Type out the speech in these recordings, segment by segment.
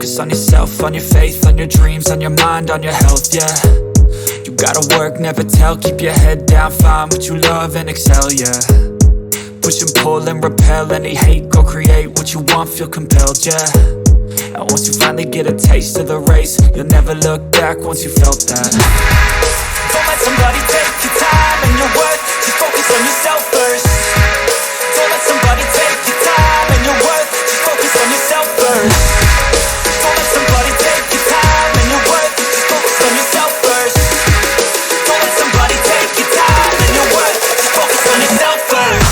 focus on yourself, on your faith, on your dreams, on your mind, on your health, yeah. You gotta work, never tell, keep your head down, find what you love and excel, yeah. Push and pull and repel any hate, go create what you want, feel compelled, yeah. And once you finally get a taste of the race, you'll never look back once you felt that. Don't let somebody take your time and your worth, just focus on yourself first. Don't let somebody take your time and your worth, just focus on yourself first. Don't let somebody take your time and your worth, just focus on yourself first. Don't let somebody take your time and your worth, just focus on yourself first.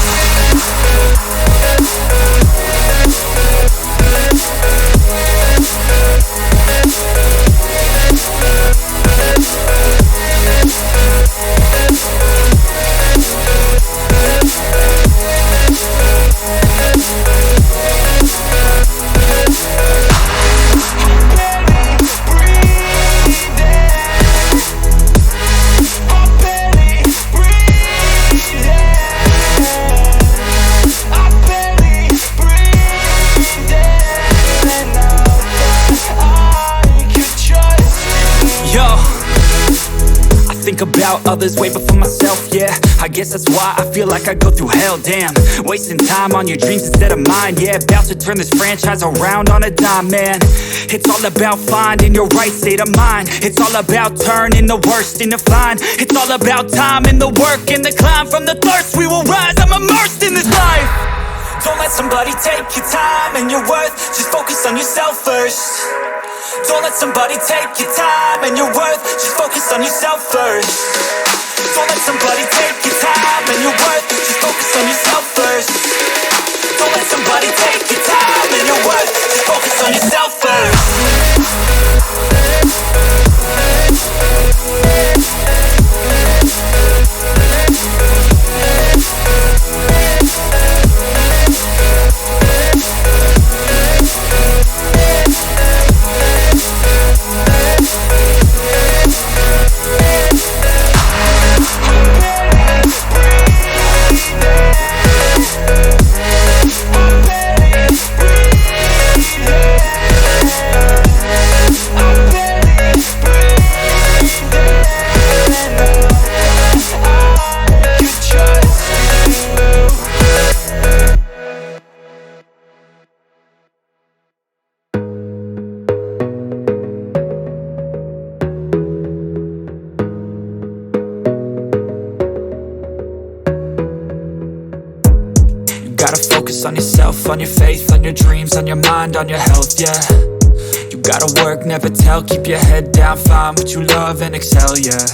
About others way before myself, yeah. I guess that's why I feel like I go through hell, damn. Wasting time on your dreams instead of mine, yeah. About to turn this franchise around on a dime, man. It's all about finding your right state of mind. It's all about turning the worst into fine. It's all about time and the work and the climb. From the thirst we will rise, I'm immersed in this life. Don't let somebody take your time and your worth, just focus on yourself first. Don't let somebody take your time and your worth, just focus on yourself first. Don't let somebody take your time and your worth, just focus on yourself first. Don't let somebody take your time and your worth, just focus on yourself first. On yourself, on your faith, on your dreams, on your mind, on your health, yeah. You gotta work, never tell, keep your head down, find what you love and excel, yeah.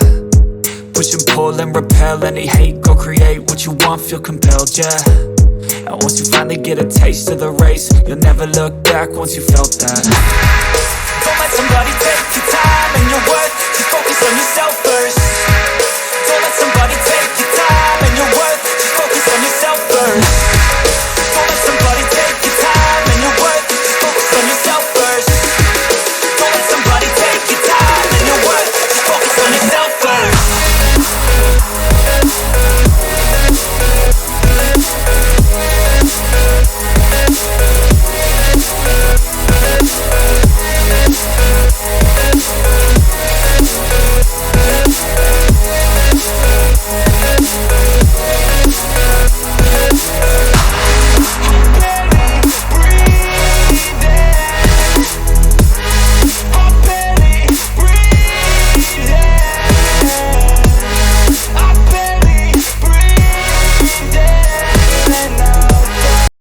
Push and pull and repel any hate, go create what you want, feel compelled, yeah. And once you finally get a taste of the race, you'll never look back once you felt that. Don't let somebody take your time and your worth,